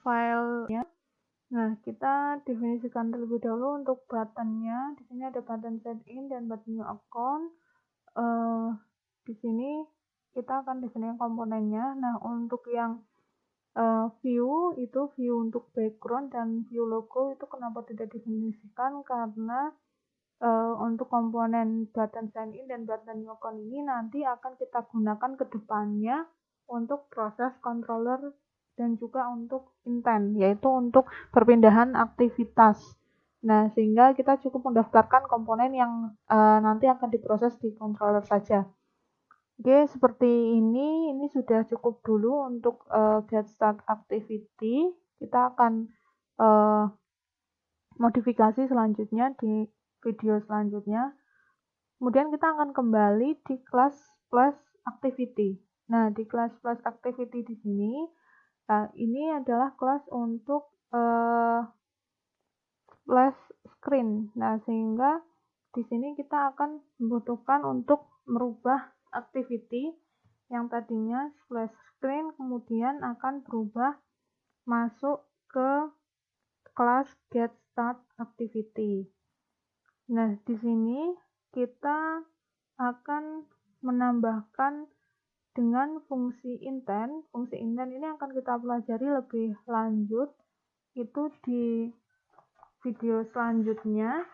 filenya. Nah, kita definisikan terlebih dahulu untuk buttonnya. Di sini ada button set in dan button new account. Di sini kita akan definisikan komponennya. Nah, untuk yang view itu view untuk background dan view logo itu kenapa tidak didefinisikan, karena untuk komponen button sign in dan button new account ini nanti akan kita gunakan ke depannya untuk proses controller dan juga untuk intent, yaitu untuk perpindahan aktivitas. Nah, sehingga kita cukup mendaftarkan komponen yang nanti akan diproses di controller saja. Oke, seperti ini sudah cukup dulu untuk get start activity. Kita akan modifikasi selanjutnya di video selanjutnya. Kemudian kita akan kembali di class plus activity. Nah, di class plus activity di sini, ini adalah kelas untuk splash screen. Nah, sehingga di sini kita akan membutuhkan untuk merubah activity yang tadinya splash screen kemudian akan berubah masuk ke kelas get start activity. Nah, di sini kita akan menambahkan dengan fungsi intent. Fungsi intent ini akan kita pelajari lebih lanjut itu di video selanjutnya.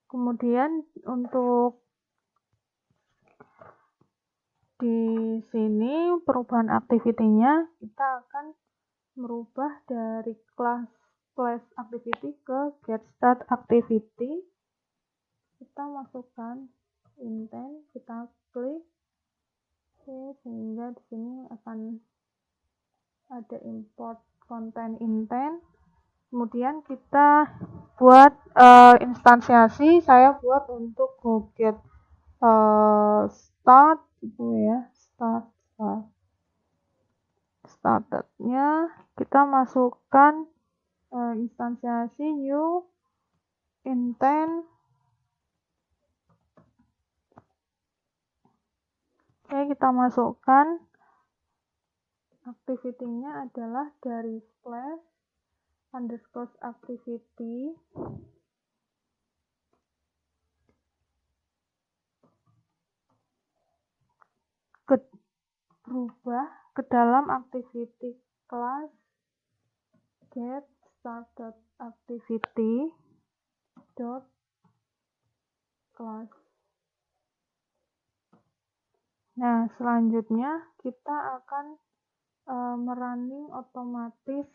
Kemudian untuk di sini perubahan aktivitinya kita akan merubah dari kelas class activity ke get start activity. Kita masukkan intent, kita klik, sehingga di sini akan ada import konten intent. Kemudian kita buat instansiasi, saya buat untuk get start gitu ya, startednya kita masukkan instansiasi new intent. Oke, kita masukkan activity-nya adalah dari splash underscore activity berubah ke dalam activity class get started activity dot class. Nah, selanjutnya kita akan merunning otomatis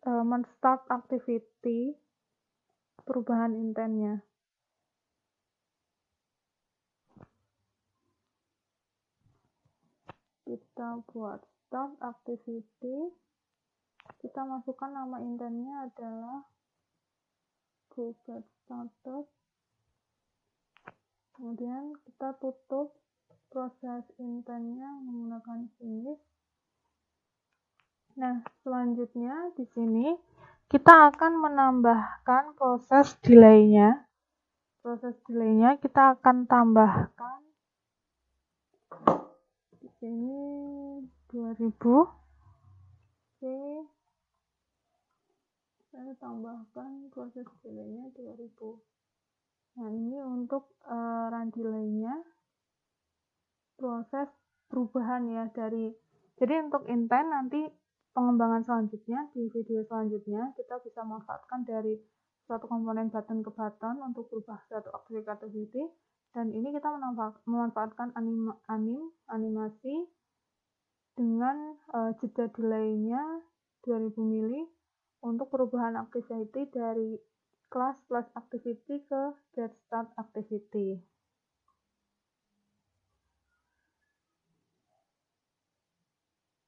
men-start activity perubahan intentnya. Kita buat start activity, kita masukkan nama intentnya adalah get started. Kemudian kita tutup proses intentnya menggunakan finish. Nah, selanjutnya di sini kita akan menambahkan proses delay-nya. Proses delay-nya kita akan tambahkan di sini 2000. Oke. Saya tambahkan proses delay-nya 2000. Nah, ini untuk run delay-nya, proses perubahan ya jadi untuk intent nanti pengembangan selanjutnya di video selanjutnya kita bisa manfaatkan dari suatu komponen button ke button untuk berubah suatu activity, dan ini kita memanfaatkan animasi dengan jeda delay-nya 2000 mili untuk perubahan activity dari class plus activity ke get start activity.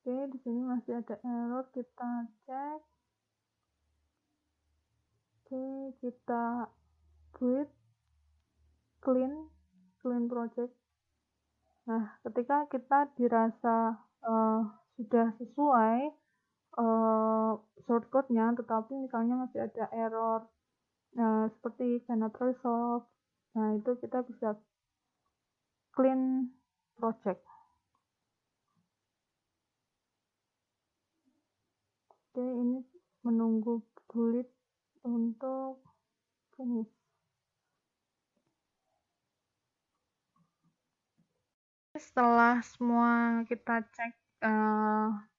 Oke, di sini masih ada error, kita cek. Oke, kita build clean project. Nah, ketika kita dirasa sudah sesuai shortcode-nya, tetapi misalnya masih ada error seperti cannot resolve, nah itu kita bisa clean project. Oke, ini menunggu build untuk finish. Setelah semua kita cek,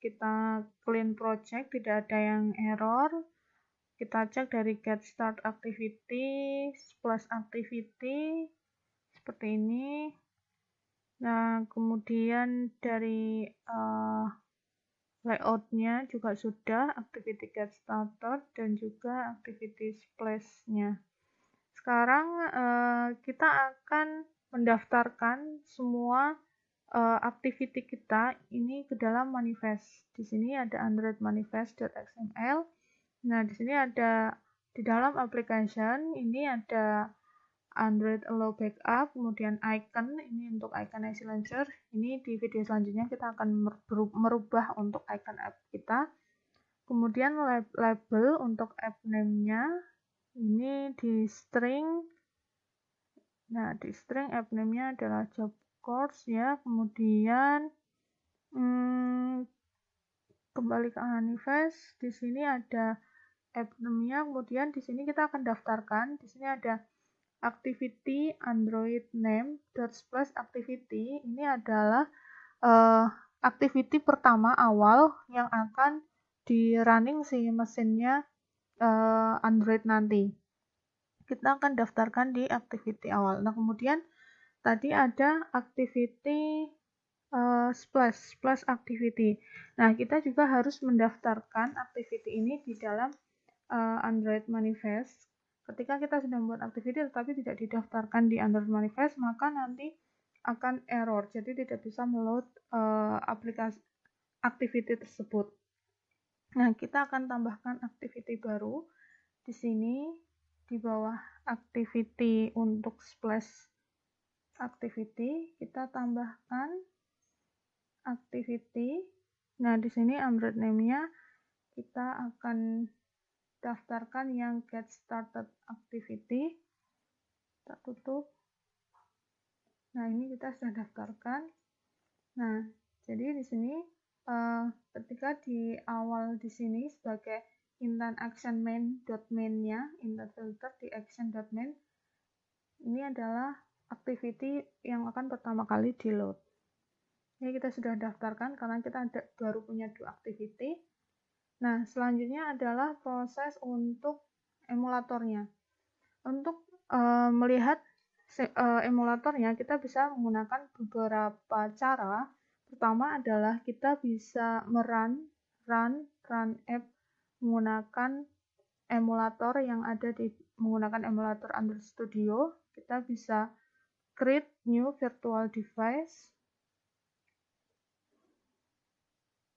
kita clean project, tidak ada yang error, kita cek dari get start activity, splash activity, seperti ini. Nah, kemudian dari layoutnya juga sudah, activity get started dan juga activity splash-nya. Sekarang kita akan mendaftarkan semua activity kita ini ke dalam manifest. Di sini ada Android manifest.xml. Nah, di sini ada di dalam application ini ada Android allow backup, kemudian icon ini untuk icon IC launcher. Ini di video selanjutnya kita akan merubah untuk icon app kita. Kemudian label untuk app name-nya ini di string. Nah, di string app name-nya adalah job course ya. Kemudian kembali ke manifest. Di sini ada app name-nya. Kemudian di sini kita akan daftarkan. Di sini ada activity android name splash activity. Ini adalah activity pertama awal yang akan di running si mesinnya Android nanti. Kita akan daftarkan di activity awal. Nah, kemudian tadi ada activity splash activity. Nah, kita juga harus mendaftarkan activity ini di dalam Android manifest. Ketika kita sudah membuat activity tetapi tidak didaftarkan di Android manifest, maka nanti akan error. Jadi tidak bisa meload aplikasi activity tersebut. Nah, kita akan tambahkan activity baru di sini di bawah activity untuk splash activity, kita tambahkan activity. Nah, di sini Android name-nya kita akan daftarkan yang get started activity. Kita tutup. Nah, ini kita sudah daftarkan. Nah, jadi di sini ketika di awal di sini sebagai intent action main.main-nya, intent filter di action.main, ini adalah activity yang akan pertama kali di load. Ini kita sudah daftarkan karena kita baru punya 2 activity. Nah, selanjutnya adalah proses untuk emulatornya. Untuk melihat emulatornya, kita bisa menggunakan beberapa cara. Pertama adalah kita bisa run app menggunakan emulator yang ada menggunakan emulator Android Studio. Kita bisa create new virtual device.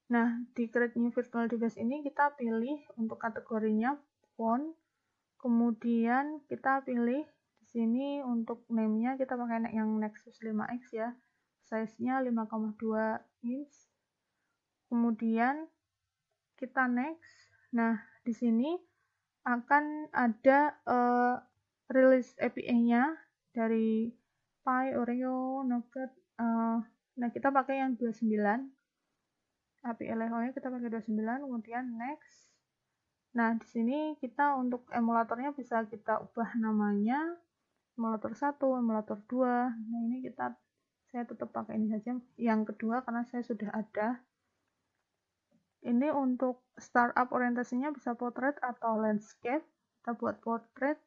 Nah, di create new virtual device ini kita pilih untuk kategorinya phone. Kemudian kita pilih di sini untuk name-nya kita pakai yang Nexus 5X ya. Size-nya 5,2 inch. Kemudian kita next. Nah, di sini akan ada release API-nya dari Pi, Oreo, Nougat. Nah, kita pakai yang 29. API levelnya kita pakai 29, kemudian next. Nah, di sini kita untuk emulatornya bisa kita ubah namanya emulator 1, emulator 2. Nah, ini saya tetap pakai ini saja yang kedua karena saya sudah ada. Ini untuk startup orientasinya bisa portrait atau landscape. Kita buat portrait,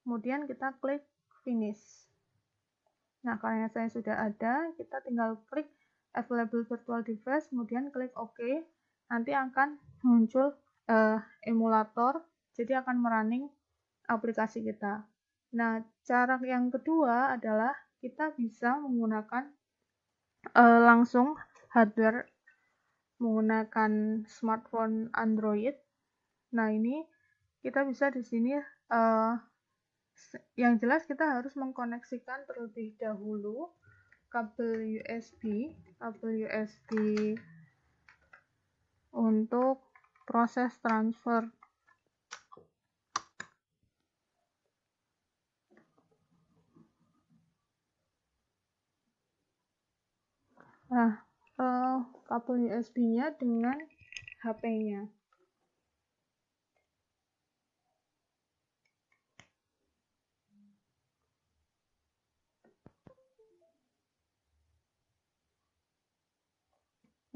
kemudian kita klik finish. Nah, karena saya sudah ada, kita tinggal klik available virtual device, kemudian klik OK. Nanti akan muncul emulator, jadi akan merunning aplikasi kita. Nah, cara yang kedua adalah kita bisa menggunakan langsung hardware menggunakan smartphone Android. Nah, ini kita bisa di sini yang jelas kita harus mengkoneksikan terlebih dahulu kabel USB untuk proses transfer. Nah, kabel USB-nya dengan HP-nya.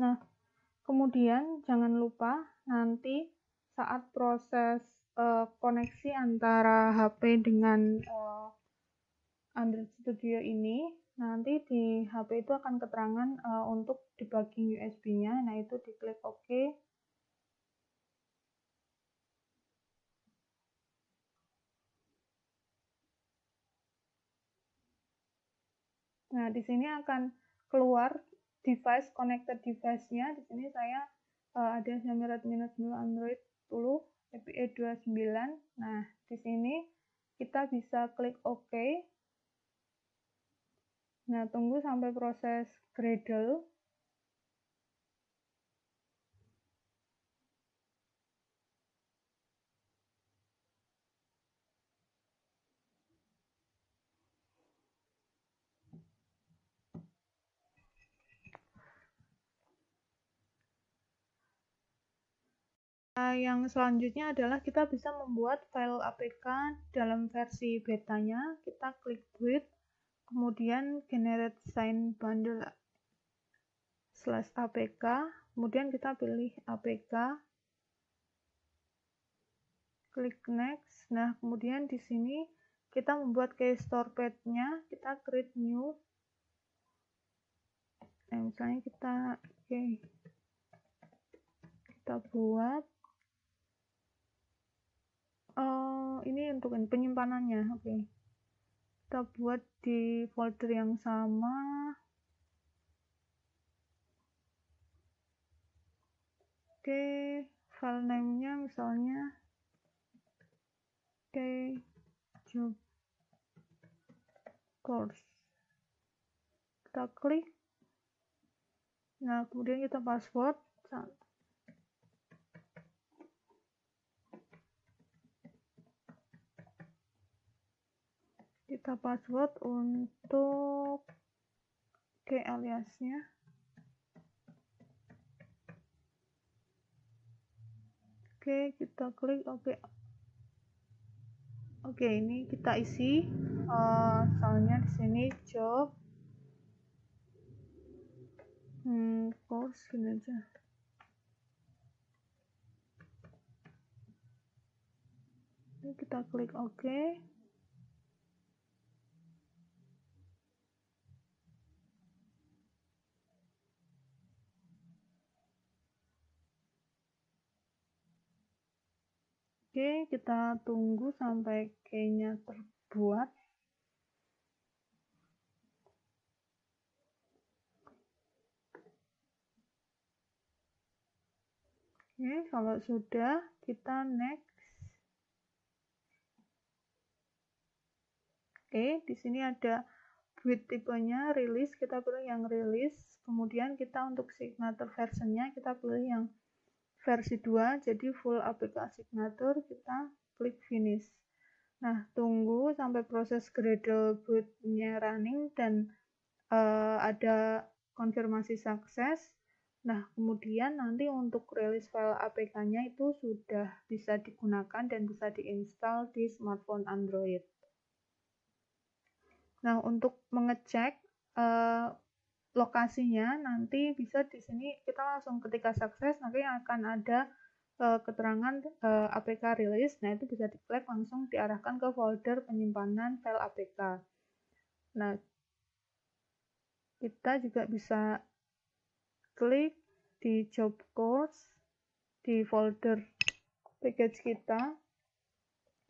Nah, kemudian jangan lupa nanti saat proses koneksi antara HP dengan Android Studio ini, nanti di HP itu akan keterangan untuk debugging USB-nya. Nah, itu diklik OK. Nah, di sini akan keluar device connected device-nya. Di sini saya ada Xiaomi Redmi Note 9 Android 10 API 29. Nah, di sini kita bisa klik OK. Nah, tunggu sampai proses Gradle. Yang selanjutnya adalah kita bisa membuat file APK dalam versi betanya. Kita klik build, kemudian generate sign bundle /apk, kemudian kita pilih APK, klik next. Nah, kemudian di sini kita membuat case storePad-nya, kita create new. Nah, misalnya kita buat ini untuk penyimpanannya. Kita buat di folder yang sama. File name-nya misalnya job course. Kita klik. Nah, kemudian kita password. Kita password untuk aliasnya. Kita klik OK. Ini kita isi. Soalnya di sini job course gini aja. Ini kita klik OK. Kita tunggu sampai key-nya terbuat. Kalau sudah, kita next. Di sini ada build tipenya, release, kita pilih yang release. Kemudian kita untuk signature versionnya, kita pilih yang versi 2, jadi full APK signature, kita klik finish. Nah, tunggu sampai proses Gradle boot-nya running dan ada konfirmasi sukses. Nah, kemudian nanti untuk rilis file APK-nya itu sudah bisa digunakan dan bisa diinstal di smartphone Android. Nah, untuk mengecek lokasinya nanti bisa di sini kita langsung ketika sukses nanti akan ada keterangan APK release. Nah, itu bisa diklik langsung diarahkan ke folder penyimpanan file APK. Nah, kita juga bisa klik di job course di folder package kita.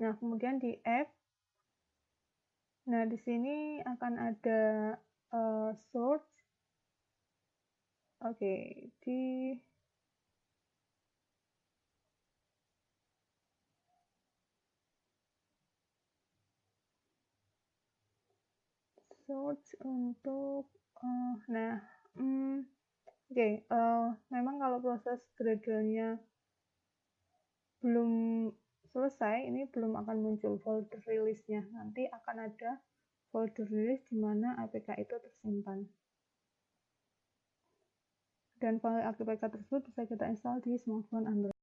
Nah, kemudian di app. Nah, di sini akan ada search. Di search untuk memang kalau proses Gradle-nya belum selesai, ini belum akan muncul folder release-nya. Nanti akan ada folder release di mana APK itu tersimpan. Dan file APK tersebut bisa kita install di smartphone Android.